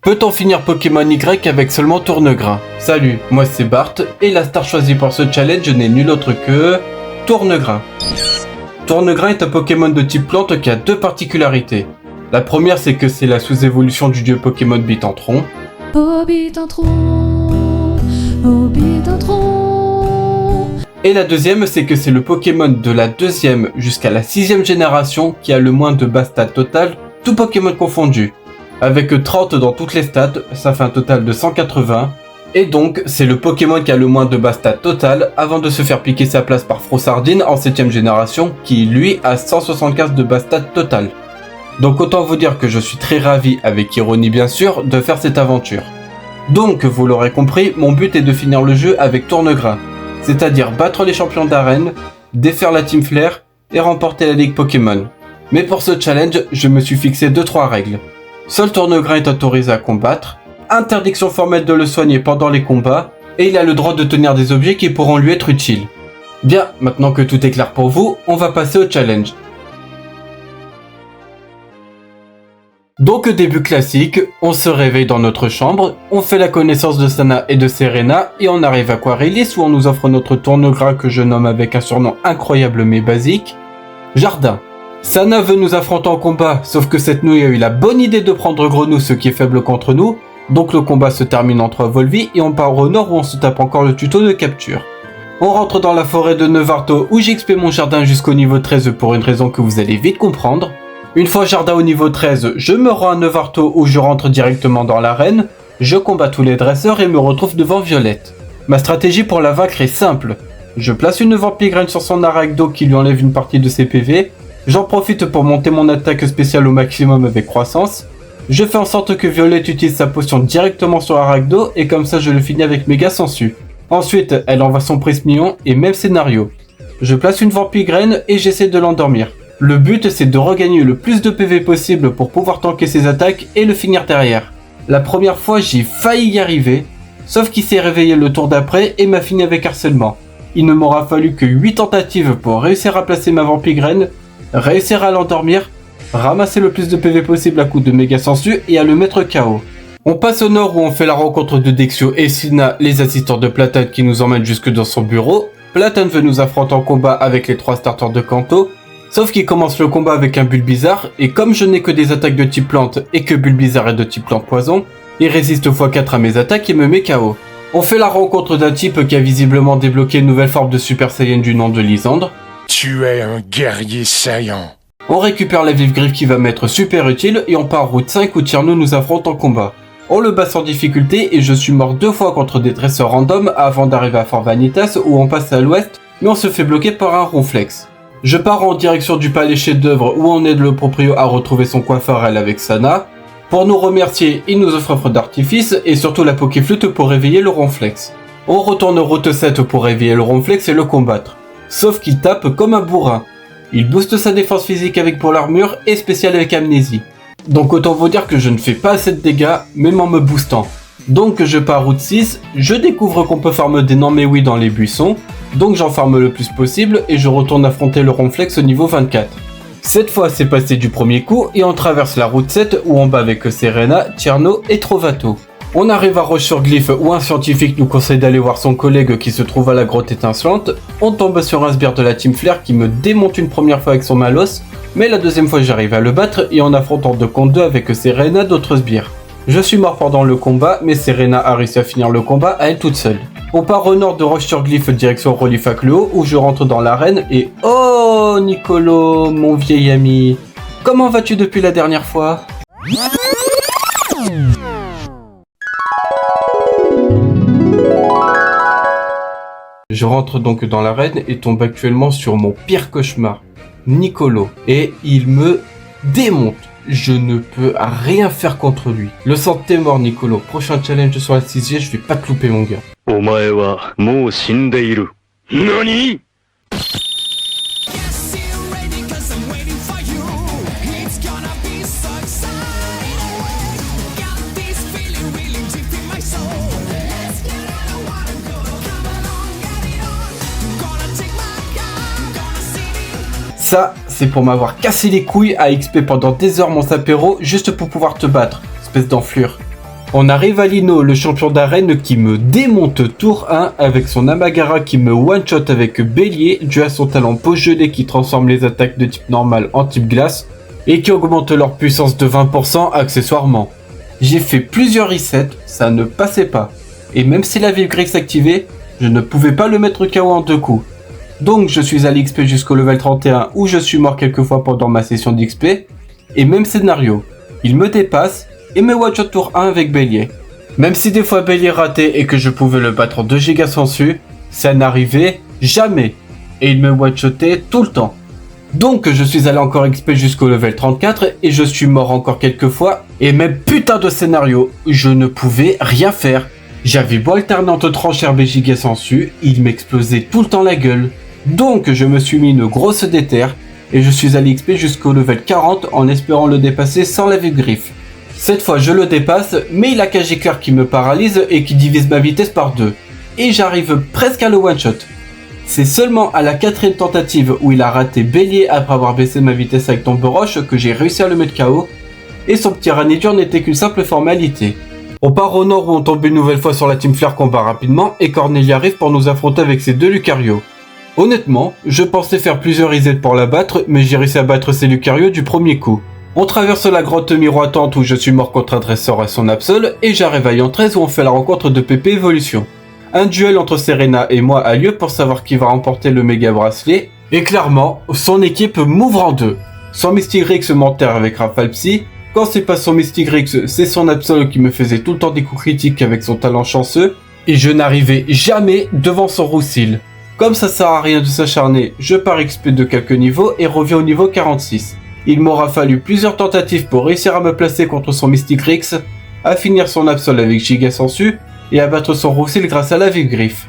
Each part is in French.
Peut-on finir Pokémon Y avec seulement Tournegrain? Salut, moi c'est Bart, et la star choisie pour ce challenge n'est nulle autre que... Tournegrain. Tournegrain est un Pokémon de type plante qui a deux particularités. La première, c'est que c'est la sous-évolution du dieu Pokémon Bitantron. Et la deuxième, c'est que c'est le Pokémon de la deuxième jusqu'à la 6ème génération qui a le moins de bas stats total, tout Pokémon confondu. Avec 30 dans toutes les stats, ça fait un total de 180. Et donc, c'est le Pokémon qui a le moins de bas stats total avant de se faire piquer sa place par Frossardine en 7ème génération qui, lui, a 175 de bas stats total. Donc autant vous dire que je suis très ravi, avec ironie bien sûr, de faire cette aventure. Donc, vous l'aurez compris, mon but est de finir le jeu avec Tournegrain. C'est-à-dire battre les champions d'arène, défaire la Team Flare et remporter la Ligue Pokémon. Mais pour ce challenge, je me suis fixé 2-3 règles. Seul Tournegrain est autorisé à combattre, interdiction formelle de le soigner pendant les combats, et il a le droit de tenir des objets qui pourront lui être utiles. Bien, maintenant que tout est clair pour vous, on va passer au challenge. Donc début classique, on se réveille dans notre chambre, on fait la connaissance de Sana et de Serena, et on arrive à Quarelis où on nous offre notre Tournegrain que je nomme avec un surnom incroyable mais basique, Jardin. Sana veut nous affronter en combat, sauf que cette nouille a eu la bonne idée de prendre Grenou, ce qui est faible contre nous, donc le combat se termine en 3 Volvies et on part au nord où on se tape encore le tuto de capture. On rentre dans la forêt de Nevarto où j'XP mon jardin jusqu'au niveau 13 pour une raison que vous allez vite comprendre. Une fois jardin au niveau 13, je me rends à Nevarto où je rentre directement dans l'arène, je combats tous les dresseurs et me retrouve devant Violette. Ma stratégie pour la vaincre est simple. Je place une Vampigraine sur son Arachdo qui lui enlève une partie de ses PV, j'en profite pour monter mon attaque spéciale au maximum avec croissance, je fais en sorte que Violette utilise sa potion directement sur Arachdo et comme ça je le finis avec Méga Sensu. Ensuite, elle envoie son Prismion et même scénario. Je place une Vampigraine et j'essaie de l'endormir. Le but c'est de regagner le plus de PV possible pour pouvoir tanker ses attaques et le finir derrière. La première fois j'ai failli y arriver, sauf qu'il s'est réveillé le tour d'après et m'a fini avec harcèlement. Il ne m'aura fallu que 8 tentatives pour réussir à placer ma Vampigraine, réussir à l'endormir, ramasser le plus de PV possible à coup de Méga Sensu et à le mettre KO. On passe au nord où on fait la rencontre de Dexio et Sina, les assistants de Platane qui nous emmènent jusque dans son bureau. Platane veut nous affronter en combat avec les 3 starters de Kanto, sauf qu'il commence le combat avec un Bulbizarre et comme je n'ai que des attaques de type plante et que Bulbizarre est de type plante poison, il résiste x4 à mes attaques et me met KO. On fait la rencontre d'un type qui a visiblement débloqué une nouvelle forme de Super Saiyan du nom de Lysandre. Tu es un guerrier saillant. On récupère la vive griffe qui va m'être super utile et on part route 5 où Tierno nous affronte en combat. On le bat sans difficulté et je suis mort 2 fois contre des dresseurs random avant d'arriver à Fort Vanitas où on passe à l'ouest mais on se fait bloquer par un Ronflex. Je pars en direction du palais chef-d'œuvre où on aide le proprio à retrouver son coiffeur avec Sana. Pour nous remercier, il nous offre un feu d'artifice et surtout la Pokéflûte pour réveiller le Ronflex. On retourne route 7 pour réveiller le Ronflex et le combattre. Sauf qu'il tape comme un bourrin. Il booste sa défense physique avec pour l'armure et spécial avec amnésie. Donc autant vous dire que je ne fais pas assez de dégâts, même en me boostant. Donc je pars route 6, je découvre qu'on peut farmer des non-mais-oui dans les buissons, donc j'en farme le plus possible et je retourne affronter le Ronflex au niveau 24. Cette fois c'est passé du premier coup et on traverse la route 7 où on bat avec Serena, Tierno et Trovato. On arrive à Roche-sur-Glyphe où un scientifique nous conseille d'aller voir son collègue qui se trouve à la grotte étincelante. On tombe sur un sbire de la Team Flare qui me démonte une première fois avec son Malos, mais la deuxième fois j'arrive à le battre et en affrontant 2 contre 2 avec Serena d'autres sbires. Je suis mort pendant le combat, mais Serena a réussi à finir le combat à elle toute seule. On part au nord de Roche-sur-Glyphe direction Rolifacluo où je rentre dans l'arène et oh Nicolo, mon vieil ami, comment vas-tu depuis la dernière fois ? Je rentre donc dans l'arène et tombe actuellement sur mon pire cauchemar, Nicolo, et il me démonte. Je ne peux rien faire contre lui. Le sang t'es mort Nicolo, prochain challenge sur la 6G, je vais pas te louper mon gars. Omae wa mou shindeiru. Nani? Ça, c'est pour m'avoir cassé les couilles à XP pendant des heures mon sapéro juste pour pouvoir te battre, espèce d'enflure. On arrive à Lino, le champion d'arène qui me démonte tour 1 avec son Amagara qui me one-shot avec Bélier dû à son talent peau gelée qui transforme les attaques de type normal en type glace et qui augmente leur puissance de 20% accessoirement. J'ai fait plusieurs resets, ça ne passait pas. Et même si la vive grise s'activait, je ne pouvais pas le mettre KO en 2 coups. Donc je suis allé XP jusqu'au level 31 où je suis mort quelques fois pendant ma session d'XP. Et même scénario, il me dépasse et me one-shot tour 1 avec Bélier. Même si des fois Bélier ratait et que je pouvais le battre en 2 gigas sans su, ça n'arrivait jamais. Et il me one-shotait tout le temps. Donc je suis allé encore XP jusqu'au level 34 et je suis mort encore quelques fois. Et même putain de scénario, je ne pouvais rien faire. J'avais beau alterner entre tranche RB gigas sans su, il m'explosait tout le temps la gueule. Donc je me suis mis une grosse déterre et je suis allé XP jusqu'au level 40 en espérant le dépasser sans la vive griffe. Cette fois je le dépasse, mais il a KG clair qui me paralyse et qui divise ma vitesse par 2. Et j'arrive presque à le one-shot. C'est seulement à la 4ème tentative où il a raté Bélier après avoir baissé ma vitesse avec Tombe Roche que j'ai réussi à le mettre KO. Et son petit raniture n'était qu'une simple formalité. On part au nord où on tombe une nouvelle fois sur la Team Flare qu'on bat rapidement et Cornelia arrive pour nous affronter avec ses 2 Lucario. Honnêtement, je pensais faire plusieurs resets pour la battre, mais j'ai réussi à battre ces Lucario du premier coup. On traverse la grotte miroitante où je suis mort contre un dresseur et son Absol, et j'arrive à Ion 13 où on fait la rencontre de Pépé Evolution. Un duel entre Serena et moi a lieu pour savoir qui va remporter le méga bracelet, et clairement, son équipe m'ouvre en 2. Son Mystic Rix m'enterre avec Rafale Psy, quand c'est pas son Mystic Rix, c'est son Absol qui me faisait tout le temps des coups critiques avec son talent chanceux, et je n'arrivais jamais devant son Roussil. Comme ça sert à rien de s'acharner, je pars XP de quelques niveaux et reviens au niveau 46. Il m'aura fallu plusieurs tentatives pour réussir à me placer contre son Mystic Rix, à finir son Absol avec Giga Sensu, et à battre son Roussil grâce à la vive griffe.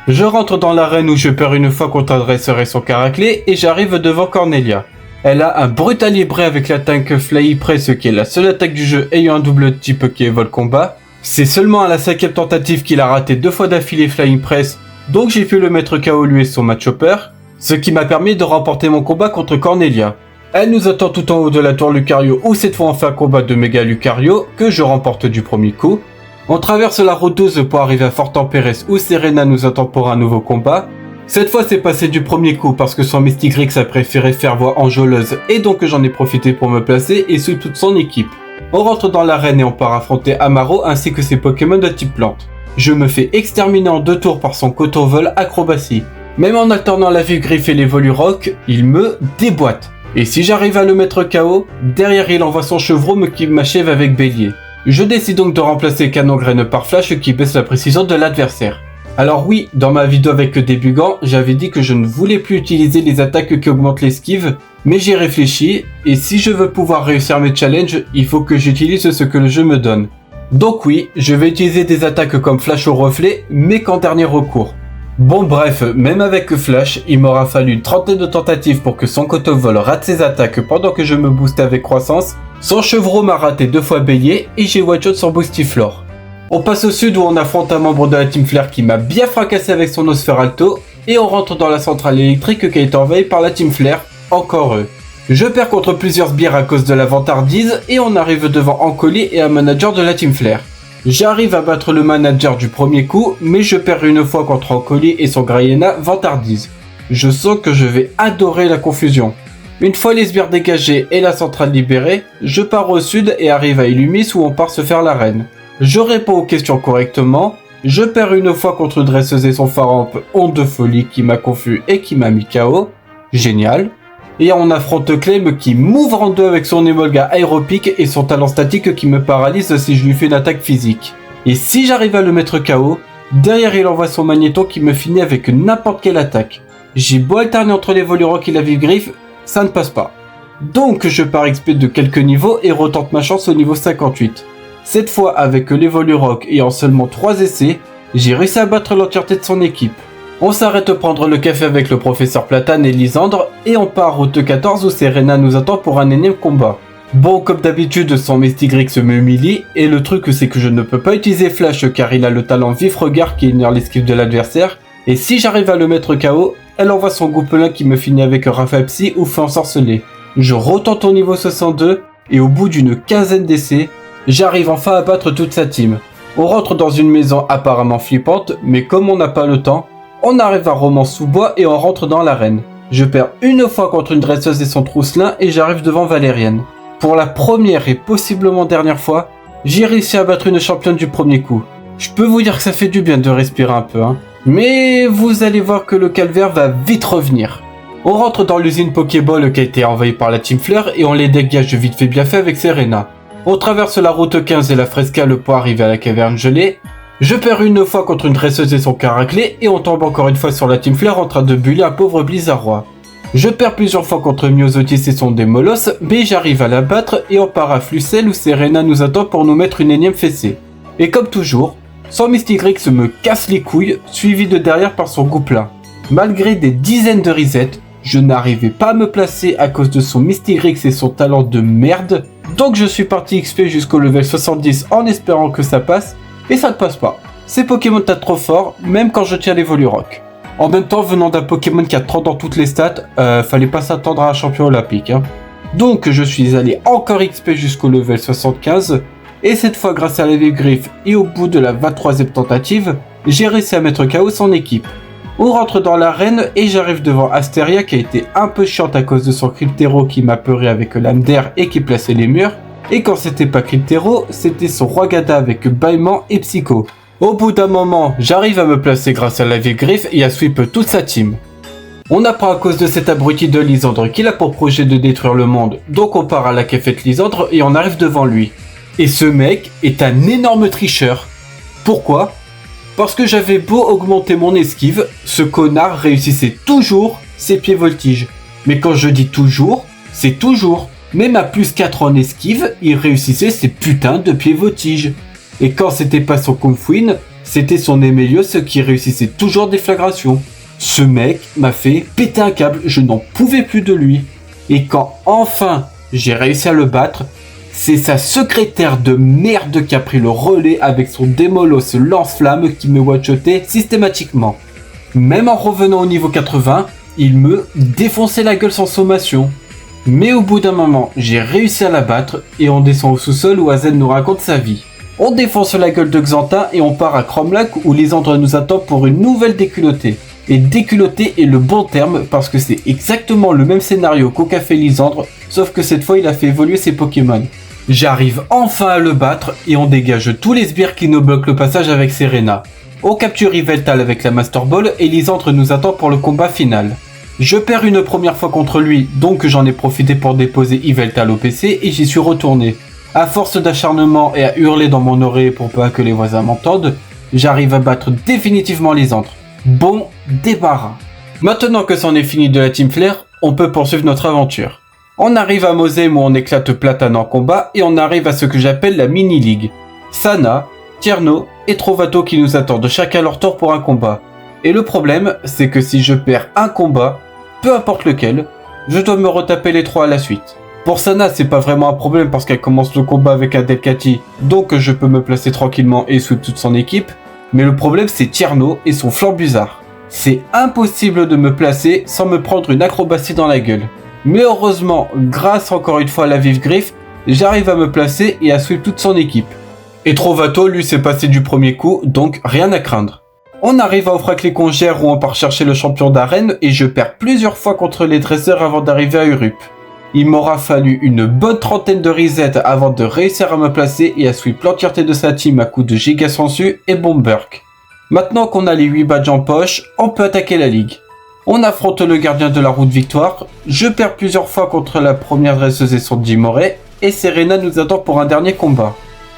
Je rentre dans l'arène où je perds une fois contre un dresseur et son Caraclé, et j'arrive devant Cornelia. Elle a un brutal libré avec la tank Fly Press qui est la seule attaque du jeu ayant un double type qui est Vol Combat. C'est seulement à la 5ème tentative qu'il a raté 2 fois d'affilée Flying Press, donc j'ai pu le mettre KO lui et son match Chopper, ce qui m'a permis de remporter mon combat contre Cornelia. Elle nous attend tout en haut de la tour Lucario où cette fois on fait un combat de méga Lucario que je remporte du premier coup. On traverse la route 12 pour arriver à Fort Temperes où Serena nous attend pour un nouveau combat. Cette fois c'est passé du premier coup parce que son Mystic Rix a préféré faire voix enjôleuse et donc j'en ai profité pour me placer et sous toute son équipe. On rentre dans l'arène et on part affronter Amaro ainsi que ses Pokémon de type plante. Je me fais exterminer en 2 tours par son Coton-Vol Acrobatie. Même en alternant la vive griffe et les Volurock, il me déboîte. Et si j'arrive à le mettre KO, derrière il envoie son Chevreaume qui m'achève avec Bélier. Je décide donc de remplacer Canon Graine par Flash qui baisse la précision de l'adversaire. Alors oui, dans ma vidéo avec Débugant, j'avais dit que je ne voulais plus utiliser les attaques qui augmentent l'esquive, mais j'ai réfléchi, et si je veux pouvoir réussir mes challenges, il faut que j'utilise ce que le jeu me donne. Donc oui, je vais utiliser des attaques comme Flash au reflet, mais qu'en dernier recours. Bon bref, même avec Flash, il m'aura fallu une trentaine de tentatives pour que son Coton-Vol rate ses attaques pendant que je me boostais avec Croissance. Son Chevreau m'a raté 2 fois Bélier et j'ai one-shot son Boostiflore. On passe au sud où on affronte un membre de la Team Flare qui m'a bien fracassé avec son Nosferalto et on rentre dans la centrale électrique qui a été envahie par la Team Flare, encore eux. Je perds contre plusieurs sbires à cause de la vantardise et on arrive devant Ancoli et un manager de la Team Flare. J'arrive à battre le manager du premier coup, mais je perds une fois contre Ancoli et son Graiena vantardise. Je sens que je vais adorer la confusion. Une fois les sbires dégagés et la centrale libérée, je pars au sud et arrive à Illumis où on part se faire l'arène. Je réponds aux questions correctement, je perds une fois contre Dresseuse et son Faramp, Onde de folie qui m'a confus et qui m'a mis KO. Génial. Et on affronte Clem qui m'ouvre en 2 avec son Emolga Aéropic et son talent statique qui me paralyse si je lui fais une attaque physique. Et si j'arrive à le mettre KO, derrière il envoie son Magnéton qui me finit avec n'importe quelle attaque. J'ai beau alterner entre les Volurock et la vive griffe, ça ne passe pas. Donc je pars XP de quelques niveaux et retente ma chance au niveau 58. Cette fois avec les Volurock et en seulement 3 essais, j'ai réussi à battre l'entièreté de son équipe. On s'arrête prendre le café avec le professeur Platane et Lysandre et on part route 14 où Serena nous attend pour un énième combat. Bon, comme d'habitude, son Mystic Rix me humilie et le truc c'est que je ne peux pas utiliser Flash car il a le talent Vif Regard qui ignore l'esquive de l'adversaire et si j'arrive à le mettre KO, elle envoie son Goupelin qui me finit avec Rafale Psy ou Feu Ensorcelé. Je retente au niveau 62 et au bout d'une quinzaine d'essais, J'arrive enfin à battre toute sa team. On rentre dans une maison apparemment flippante, mais comme on n'a pas le temps, on arrive à Romans-sous-Bois et on rentre dans l'arène. Je perds une fois contre une dresseuse et son trousselin et j'arrive devant Valérienne. Pour la première et possiblement dernière fois, j'ai réussi à battre une championne du premier coup. Je peux vous dire que ça fait du bien de respirer un peu, hein. Mais vous allez voir que le calvaire va vite revenir. On rentre dans l'usine Pokéball qui a été envahie par la Team Fleur et on les dégage vite fait bien fait avec Serena. On traverse la route 15 et la Frescale pour arriver à la caverne gelée. Je perds une fois contre une dresseuse et son caraclé et on tombe encore une fois sur la Team Fleur en train de buller un pauvre Blizzarrois. Je perds plusieurs fois contre Myosotis et son Démolos, mais j'arrive à la battre et on part à Flucel où Serena nous attend pour nous mettre une énième fessée. Et comme toujours, son Mystigrix me casse les couilles, suivi de derrière par son Gouplin. Malgré des dizaines de resets, je n'arrivais pas à me placer à cause de son Mystigrix et son talent de merde, donc je suis parti XP jusqu'au level 70 en espérant que ça passe, et ça ne passe pas. Ces Pokémon tapent trop fort, même quand je tiens les Volurock. En même temps, venant d'un Pokémon qui a 30 dans toutes les stats, fallait pas s'attendre à un champion olympique, hein. Donc je suis allé encore XP jusqu'au level 75, et cette fois grâce à la Vif-Griffe et au bout de la 23e tentative, j'ai réussi à mettre KO son équipe. On rentre dans l'arène et j'arrive devant Asteria qui a été un peu chiante à cause de son Cryptero qui m'a peuré avec l'âme d'air et qui plaçait les murs. Et quand c'était pas Cryptero, c'était son Roigada avec Bâillement et Psycho. Au bout d'un moment, j'arrive à me placer grâce à la Vif-Griffe et à sweep toute sa team. On apprend à cause de cet abruti de Lysandre qu'il a pour projet de détruire le monde, donc on part à la cafette Lysandre et on arrive devant lui. Et ce mec est un énorme tricheur. Pourquoi ? Parce que j'avais beau augmenter mon esquive, ce connard réussissait toujours ses pieds voltiges. Mais quand je dis toujours, c'est toujours. Même à plus 4 en esquive, il réussissait ses putains de pieds voltiges. Et quand c'était pas son Comfouine, c'était son Emelios qui réussissait toujours des flagrations. Ce mec m'a fait péter un câble, je n'en pouvais plus de lui. Et quand enfin j'ai réussi à le battre, c'est sa secrétaire de merde qui a pris le relais avec son Démolos lance-flamme qui me one-shotait systématiquement. Même en revenant au niveau 80, il me défonçait la gueule sans sommation. Mais au bout d'un moment, j'ai réussi à la battre et on descend au sous-sol où Azen nous raconte sa vie. On défonce la gueule de Xantin et on part à Cromlac où Lysandre nous attend pour une nouvelle déculottée. Et déculotté est le bon terme parce que c'est exactement le même scénario qu'au café Lysandre, sauf que cette fois il a fait évoluer ses Pokémon. J'arrive enfin à le battre et on dégage tous les sbires qui nous bloquent le passage avec Serena. On capture Yveltal avec la Master Ball et Lysandre nous attend pour le combat final. Je perds une première fois contre lui, donc j'en ai profité pour déposer Yveltal au PC et j'y suis retourné. À force d'acharnement et à hurler dans mon oreille pour pas que les voisins m'entendent, j'arrive à battre définitivement Lysandre. Bon débarras. Maintenant que c'en est fini de la Team Flare, on peut poursuivre notre aventure. On arrive à Mosem où on éclate Platane en combat et on arrive à ce que j'appelle la mini-ligue. Sana, Tierno et Trovato qui nous attendent chacun leur tour pour un combat. Et le problème, c'est que si je perds un combat, peu importe lequel, je dois me retaper les 3 à la suite. Pour Sana, c'est pas vraiment un problème parce qu'elle commence le combat avec un Delcatty, donc je peux me placer tranquillement et sweep toute son équipe. Mais le problème c'est Tierno et son Flambusard. C'est impossible de me placer sans me prendre une acrobatie dans la gueule. Mais heureusement, grâce encore une fois à la Vif-Griffe, j'arrive à me placer et à sweep toute son équipe. Et Trovato lui s'est passé du premier coup, donc rien à craindre. On arrive à Offrac les Congères où on part chercher le champion d'arène et je perds plusieurs fois contre les dresseurs avant d'arriver à Urup. Il m'aura fallu une bonne trentaine de resets avant de réussir à me placer et à sweep l'entièreté de sa team à coups de Giga Sensu et Bomberk. Maintenant qu'on a les 8 badges en poche, on peut attaquer la ligue. On affronte le gardien de la route victoire, je perds plusieurs fois contre la première dresseuse et son Jimoray, et Serena nous attend pour un dernier combat.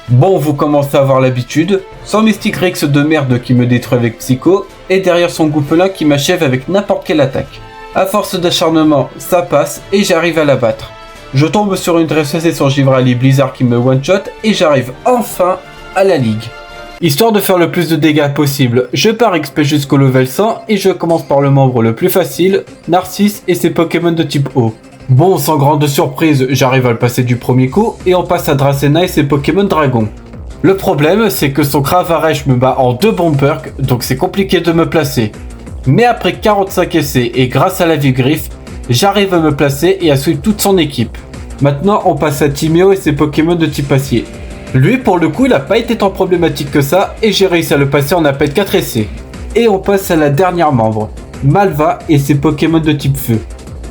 Bon, vous commencez à avoir l'habitude, son Mystigrix de merde qui me détruit avec Psycho, et derrière son Goupelin qui m'achève avec n'importe quelle attaque. À force d'acharnement, ça passe et j'arrive à la battre. Je tombe sur une dresseuse et son Givrali Blizzard qui me one-shot et j'arrive enfin à la ligue. Histoire de faire le plus de dégâts possible, je pars XP jusqu'au level 100 et je commence par le membre le plus facile, Narcisse et ses Pokémon de type eau. Bon, sans grande surprise, j'arrive à le passer du premier coup et on passe à Dracena et ses Pokémon Dragon. Le problème, c'est que son Cravaresh me bat en 2 Bomberk, donc c'est compliqué de me placer. Mais après 45 essais et grâce à la Vif-Griffe, j'arrive à me placer et à suivre toute son équipe. Maintenant, on passe à Timéo et ses Pokémon de type acier. Lui, pour le coup, il a pas été tant problématique que ça et j'ai réussi à le passer en à peine 4 essais. Et on passe à la dernière membre, Malva et ses Pokémon de type feu.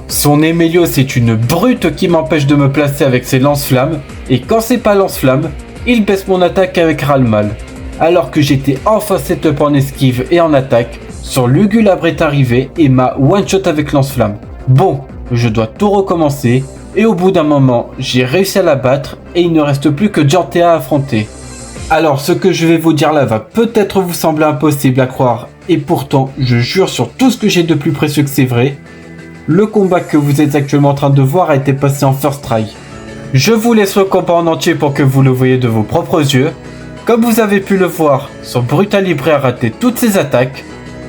Son Emelios est une brute qui m'empêche de me placer avec ses lance-flammes, et quand c'est pas lance-flammes, il baisse mon attaque avec Ralmal. Alors que j'étais enfin setup en esquive et en attaque, son Lugulabre est arrivé et m'a one-shot avec lance-flamme. Bon, je dois tout recommencer, et au bout d'un moment, j'ai réussi à la battre et il ne reste plus que Dianthea à affronter. Alors ce que je vais vous dire là va peut-être vous sembler impossible à croire, et pourtant je jure sur tout ce que j'ai de plus précieux que c'est vrai. Le combat que vous êtes actuellement en train de voir a été passé en first try. Je vous laisse le combat en entier pour que vous le voyez de vos propres yeux. Comme vous avez pu le voir, son Brutalibré a raté toutes ses attaques.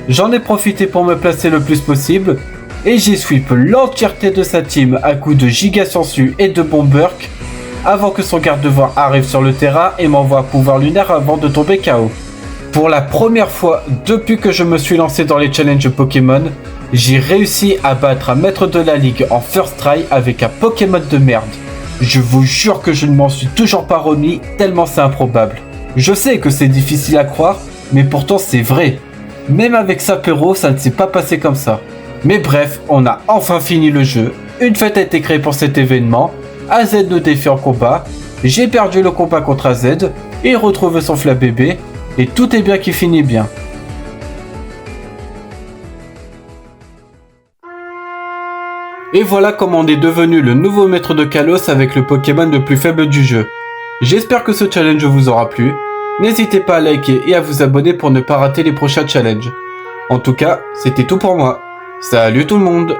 J'en ai profité pour me placer le plus possible et j'ai sweep l'entièreté de sa team à coups de Giga Sensu et de Bomberk avant que son garde-devoir arrive sur le terrain et m'envoie un pouvoir lunaire avant de tomber KO. Pour la première fois depuis que je me suis lancé dans les challenges Pokémon, j'ai réussi à battre un maître de la ligue en first try avec un Pokémon de merde. Je vous jure que je ne m'en suis toujours pas remis tellement c'est improbable. Je sais que c'est difficile à croire, mais pourtant c'est vrai. Même avec Sapero, ça ne s'est pas passé comme ça. Mais bref, on a enfin fini le jeu. Une fête a été créée pour cet événement. AZ nous défie en combat. J'ai perdu le combat contre AZ. Il retrouve son Flabébé. Et tout est bien qui finit bien. Et voilà comment on est devenu le nouveau maître de Kalos avec le Pokémon le plus faible du jeu. J'espère que ce challenge vous aura plu. N'hésitez pas à liker et à vous abonner pour ne pas rater les prochains challenges. En tout cas, c'était tout pour moi. Salut tout le monde!